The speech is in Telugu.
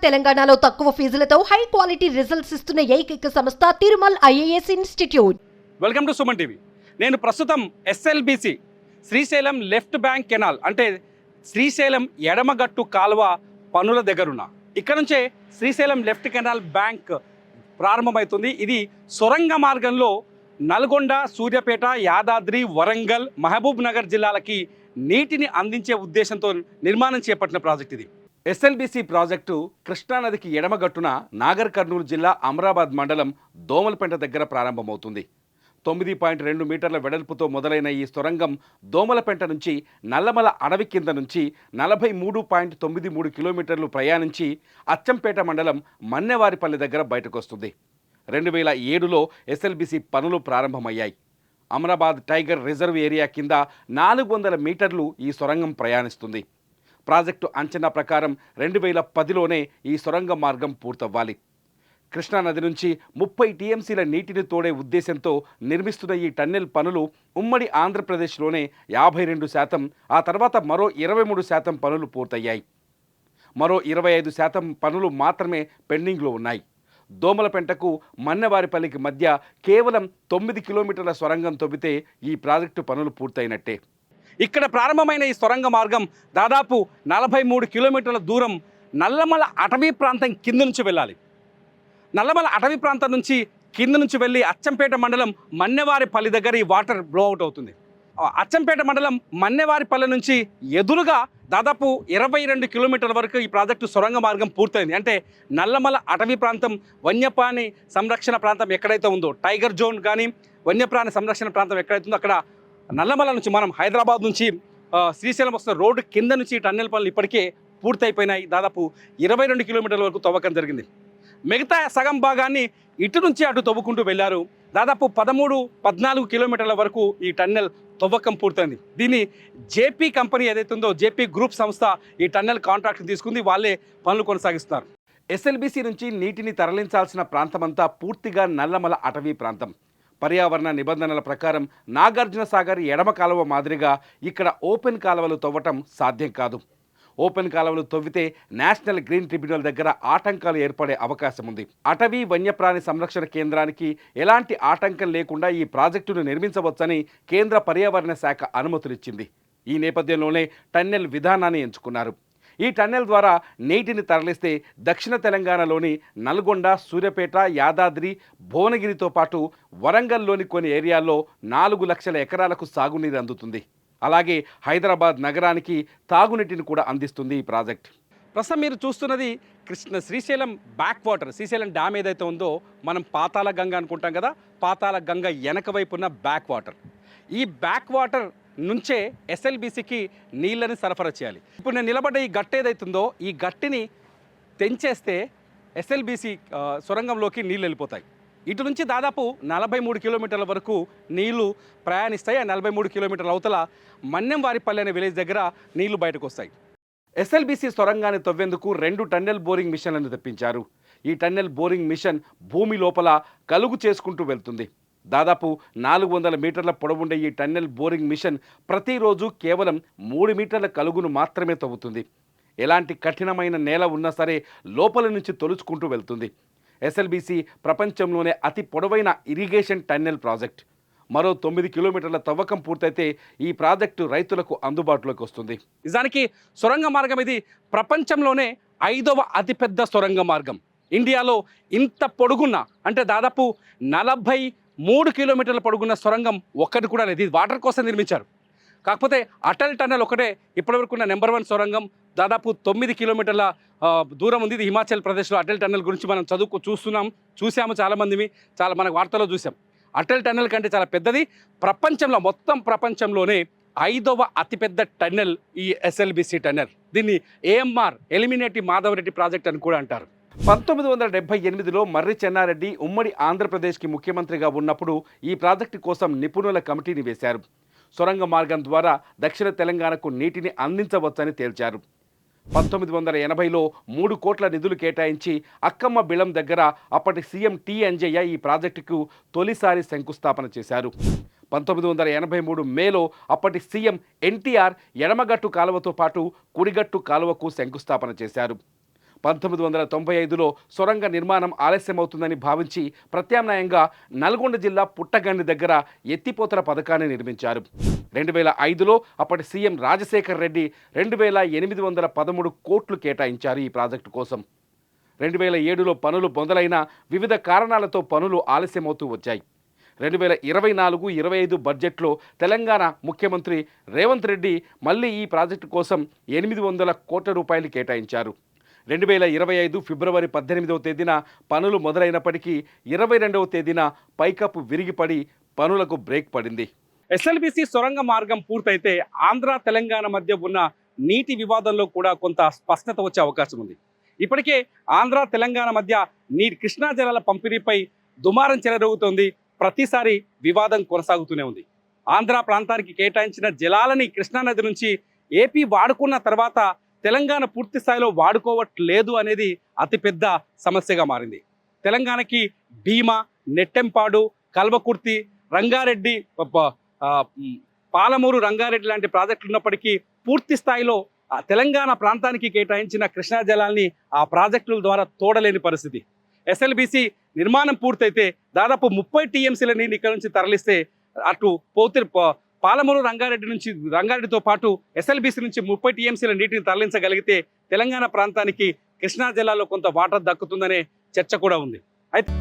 తెలంగాణలో తక్కువ ఫీజులతో హై క్వాలిటీ రిజల్ట్స్ ఇస్తున్న ఏకైక సంస్థ Tirumal IAS institute. Welcome to Suman TV. నేను ప్రస్తుతం SLBC Srisailam left bank canal అంటే శ్రీశైలం ఎడమగట్టు కాలువ పనుల దగ్గరున్నా. ఇక్కడ నుంచే శ్రీశైలం లెఫ్ట్ కెనాల్ బ్యాంక్ ప్రారంభమవుతుంది. ఇది సొరంగ మార్గంలో నల్గొండ, సూర్యాపేట, యాదాద్రి, వరంగల్, మహబూబ్ నగర్ జిల్లాలకి నీటిని అందించే ఉద్దేశంతో నిర్మాణం చేపట్టిన ప్రాజెక్ట్ ఇది. ఎస్ఎల్బిసి ప్రాజెక్టు కృష్ణానదికి ఎడమగట్టున నాగర్ కర్నూలు జిల్లా అమరాబాద్ మండలం దోమలపెంట దగ్గర ప్రారంభమవుతుంది. 9.2 మీటర్ల వెడల్పుతో మొదలైన ఈ సొరంగం దోమలపెంట నుంచి నల్లమల అడవి కింద నుంచి 43.93 కిలోమీటర్లు ప్రయాణించి అచ్చంపేట మండలం మన్నెవారిపల్లి దగ్గర బయటకొస్తుంది. 2007లో ఎస్ఎల్బిసి పనులు ప్రారంభమయ్యాయి. అమరాబాద్ టైగర్ రిజర్వ్ ఏరియా కింద 400 మీటర్లు ఈ సొరంగం ప్రయాణిస్తుంది. ప్రాజెక్టు అంచనా ప్రకారం 2010లోనే ఈ సొరంగ మార్గం పూర్తవ్వాలి. కృష్ణానది నుంచి 30 టీఎంసీల నీటిని తోడే ఉద్దేశంతో నిర్మిస్తున్న ఈ టన్నెల్ పనులు ఉమ్మడి ఆంధ్రప్రదేశ్లోనే 52%, ఆ తర్వాత మరో 23% పనులు పూర్తయ్యాయి. మరో 25% పనులు మాత్రమే పెండింగ్లో ఉన్నాయి. దోమలపెంటకు మన్నెవారిపల్లికి మధ్య కేవలం 9 కిలోమీటర్ల సొరంగం తవ్వితే ఈ ప్రాజెక్టు పనులు పూర్తయినట్టే. ఇక్కడ ప్రారంభమైన ఈ సొరంగ మార్గం దాదాపు 43 కిలోమీటర్ల దూరం నల్లమల అటవీ ప్రాంతం కింద నుంచి వెళ్ళాలి. నల్లమల అటవీ ప్రాంతం నుంచి కింద నుంచి వెళ్ళి అచ్చంపేట మండలం మన్నెవారిపల్లి దగ్గర ఈ వాటర్ బ్లో అవుట్ అవుతుంది. అచ్చంపేట మండలం మన్నెవారిపల్లి నుంచి ఎదురుగా దాదాపు 22 కిలోమీటర్ల వరకు ఈ ప్రాజెక్టు సొరంగ మార్గం పూర్తయింది. అంటే నల్లమల అటవీ ప్రాంతం, వన్యప్రాణి సంరక్షణ ప్రాంతం ఎక్కడైతే ఉందో, టైగర్ జోన్ కానీ వన్యప్రాణి సంరక్షణ ప్రాంతం ఎక్కడైతే ఉందో అక్కడ నల్లమల నుంచి మనం హైదరాబాద్ నుంచి శ్రీశైలం వస్తున్న రోడ్డు కింద నుంచి టన్నెల్ పనులు ఇప్పటికే పూర్తయిపోయినాయి. దాదాపు 22 కిలోమీటర్ల వరకు తవ్వకం జరిగింది. మిగతా సగం భాగాన్ని ఇటు నుంచి అటు తవ్వుకుంటూ వెళ్ళారు. దాదాపు 13-14 కిలోమీటర్ల వరకు ఈ టన్నెల్ తవ్వకం పూర్తయింది. దీన్ని జేపీ కంపెనీ ఏదైతే ఉందో, జేపీ గ్రూప్ సంస్థ ఈ టన్నెల్ కాంట్రాక్ట్ తీసుకుంది. వాళ్ళే పనులు కొనసాగిస్తున్నారు. ఎస్ఎల్బిసి నుంచి నీటిని తరలించాల్సిన ప్రాంతమంతా పూర్తిగా నల్లమల అటవీ ప్రాంతం. పర్యావరణ నిబంధనల ప్రకారం నాగార్జున సాగర్ ఎడమ కాలువ మాదిరిగా ఇక్కడ ఓపెన్ కాలువలు తవ్వటం సాధ్యం కాదు. ఓపెన్ కాలువలు తవ్వితే నేషనల్ గ్రీన్ ట్రిబ్యునల్ దగ్గర ఆటంకాలు ఏర్పడే అవకాశం ఉంది. అటవీ వన్యప్రాణి సంరక్షణ కేంద్రానికి ఎలాంటి ఆటంకం లేకుండా ఈ ప్రాజెక్టును నిర్మించవచ్చని కేంద్ర పర్యావరణ శాఖ అనుమతులిచ్చింది. ఈ నేపథ్యంలోనే టన్నెల్ విధానాన్ని ఎంచుకున్నారు. ఈ టన్నెల్ ద్వారా నీటిని తరలిస్తే దక్షిణ తెలంగాణలోని నల్గొండ, సూర్యాపేట, యాదాద్రి, భువనగిరితో పాటు వరంగల్లోని కొన్ని ఏరియాల్లో 4 లక్షల ఎకరాలకు సాగునీరు అందుతుంది. అలాగే హైదరాబాద్ నగరానికి తాగునీటిని కూడా అందిస్తుంది ఈ ప్రాజెక్ట్. ప్రస్తుతం మీరు చూస్తున్నది Srisailam back water, Srisailam dam ఏదైతే ఉందో మనం పాతాళ గంగ అనుకుంటాం కదా, పాతాళ గంగ వెనక వైపు ఉన్న బ్యాక్ వాటర్. ఈ బ్యాక్ వాటర్ నుంచే ఎస్ఎల్బిసికి నీళ్ళని సరఫరా చేయాలి. ఇప్పుడు నేను నిలబడ్డ ఈ గట్టు ఏదైతుందో ఈ గట్టిని తెంచేస్తే ఎస్ఎల్బిసి సొరంగంలోకి నీళ్ళు వెళ్ళిపోతాయి. ఇటు నుంచి దాదాపు 43 కిలోమీటర్ల వరకు నీళ్లు ప్రయాణిస్తాయి. ఆ 43 కిలోమీటర్ల అవతల మన్నెంవారిపల్లి అనే విలేజ్ దగ్గర నీళ్లు బయటకు వస్తాయి. ఎస్ఎల్బిసి సొరంగాన్ని తవ్వేందుకు 2 టన్నెల్ బోరింగ్ మిషన్లను తెప్పించారు. ఈ టన్నెల్ బోరింగ్ మిషన్ భూమి లోపల కలుగు చేసుకుంటూ వెళ్తుంది. దాదాపు 400 మీటర్ల పొడవుండే ఈ టన్నెల్ బోరింగ్ మిషన్ ప్రతిరోజు కేవలం 3 మీటర్ల కలుగును మాత్రమే తవ్వుతుంది. ఎలాంటి కఠినమైన నేల ఉన్నా సరే లోపల నుంచి తొలుచుకుంటూ వెళ్తుంది. ఎస్ఎల్బిసి ప్రపంచంలోనే అతి పొడవైన ఇరిగేషన్ టన్నెల్ ప్రాజెక్ట్. మరో 9 కిలోమీటర్ల తవ్వకం పూర్తయితే ఈ ప్రాజెక్టు రైతులకు అందుబాటులోకి వస్తుంది. నిజానికి సొరంగ మార్గం ఇది ప్రపంచంలోనే 5వ అతిపెద్ద సొరంగ మార్గం. ఇండియాలో ఇంత పొడుగున్న అంటే దాదాపు 43 కిలోమీటర్ల పొడుగున్న సొరంగం ఒక్కటి కూడా లేదు. ఇది వాటర్ కోసం నిర్మించారు. కాకపోతే అటల్ టన్నెల్ ఒకటే ఇప్పటివరకు ఉన్న నెంబర్ 1 సొరంగం. దాదాపు 9 కిలోమీటర్ల దూరం ఉంది. ఇది హిమాచల్ ప్రదేశ్లో అటల్ టన్నెల్ గురించి మనం చూసాము చాలామంది, మనకు వార్తల్లో చూసాం. అటల్ టన్నెల్ కంటే చాలా పెద్దది. మొత్తం ప్రపంచంలోనే 5వ అతిపెద్ద టన్నెల్ ఈ ఎస్ఎల్బిసి టన్నెల్. దీన్ని ఏఎంఆర్ ఎలిమినేటి మాధవరెడ్డి ప్రాజెక్ట్ అని కూడా అంటారు. 1978లో మర్రి చెన్నారెడ్డి ఉమ్మడి ఆంధ్రప్రదేశ్కి ముఖ్యమంత్రిగా ఉన్నప్పుడు ఈ ప్రాజెక్టు కోసం నిపుణుల కమిటీని వేశారు. సొరంగ మార్గం ద్వారా దక్షిణ తెలంగాణకు నీటిని అందించవచ్చని తేల్చారు. 1980లో 3 కోట్ల నిధులు కేటాయించి అక్కమ్మ బిళం దగ్గర అప్పటి సీఎం టి అంజయ్య ఈ ప్రాజెక్టుకు తొలిసారి శంకుస్థాపన చేశారు. 1983 మేలో అప్పటి సీఎం ఎన్టీఆర్ ఎడమగట్టు కాలువతో పాటు కుడిగట్టు కాలువకు శంకుస్థాపన చేశారు. 1995లో సొరంగ నిర్మాణం ఆలస్యమవుతుందని భావించి ప్రత్యామ్నాయంగా నల్గొండ జిల్లా పుట్టగండి దగ్గర ఎత్తిపోతల పథకాన్ని నిర్మించారు. 2005లో అప్పటి సీఎం రాజశేఖర్ రెడ్డి 2813 కోట్లు కేటాయించారు ఈ ప్రాజెక్టు కోసం. 2007లో పనులు మొదలైన వివిధ కారణాలతో పనులు ఆలస్యమవుతూ వచ్చాయి. 2024-25 బడ్జెట్లో తెలంగాణ ముఖ్యమంత్రి రేవంత్ రెడ్డి మళ్ళీ ఈ ప్రాజెక్టు కోసం 800 కోట్ల రూపాయలు కేటాయించారు. 2025 ఫిబ్రవరి 18వ తేదీన పనులు మొదలైనప్పటికీ 22వ తేదీన పైకప్పు విరిగిపడి పనులకు బ్రేక్ పడింది. ఎస్ఎల్బీసీ సొరంగ మార్గం పూర్తయితే ఆంధ్ర తెలంగాణ మధ్య ఉన్న నీటి వివాదంలో కూడా కొంత స్పష్టత వచ్చే అవకాశం ఉంది. ఇప్పటికే ఆంధ్ర తెలంగాణ మధ్య కృష్ణా జలాల పంపిణీపై దుమారం చెలరేగుతోంది. ప్రతిసారి వివాదం కొనసాగుతూనే ఉంది. ఆంధ్ర ప్రాంతానికి కేటాయించిన జలాలని కృష్ణానది నుంచి ఏపీ వాడుకున్న తర్వాత తెలంగాణ పూర్తి స్థాయిలో వాడుకోవట్లేదు అనేది అతిపెద్ద సమస్యగా మారింది. తెలంగాణకి భీమా, నెట్టెంపాడు, కల్వకుర్తి, రంగారెడ్డి, పాలమూరు రంగారెడ్డి లాంటి ప్రాజెక్టులు ఉన్నప్పటికీ పూర్తి స్థాయిలో తెలంగాణ ప్రాంతానికి కేటాయించిన కృష్ణా జలాల్ని ఆ ప్రాజెక్టుల ద్వారా తోడలేని పరిస్థితి. ఎస్ఎల్బీసీ నిర్మాణం పూర్తయితే దాదాపు 30 టీఎంసీల నీళ్ళు ఇక్కడ నుంచి తరలిస్తే అటు పాలమూరు రంగారెడ్డితో పాటు ఎస్ఎల్బీసీ నుంచి 30 టీఎంసీల నీటిని తరలించగలిగితే తెలంగాణ ప్రాంతానికి కృష్ణా జిల్లాలో కొంత వాటర్ దక్కుతుందనే చర్చ కూడా ఉంది. అయితే